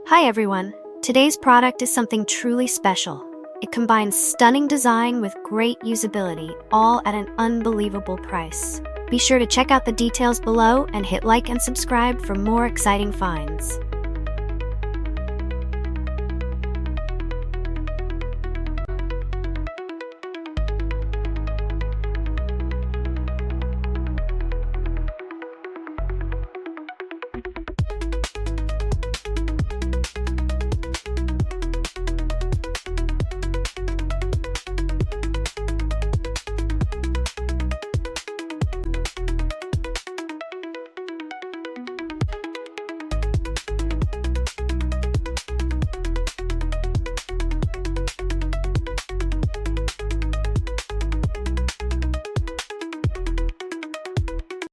Hi everyone! Today's product is something truly special. It combines stunning design with great usability, all at an unbelievable price. Be sure to check out the details below and hit like and subscribe for more exciting finds.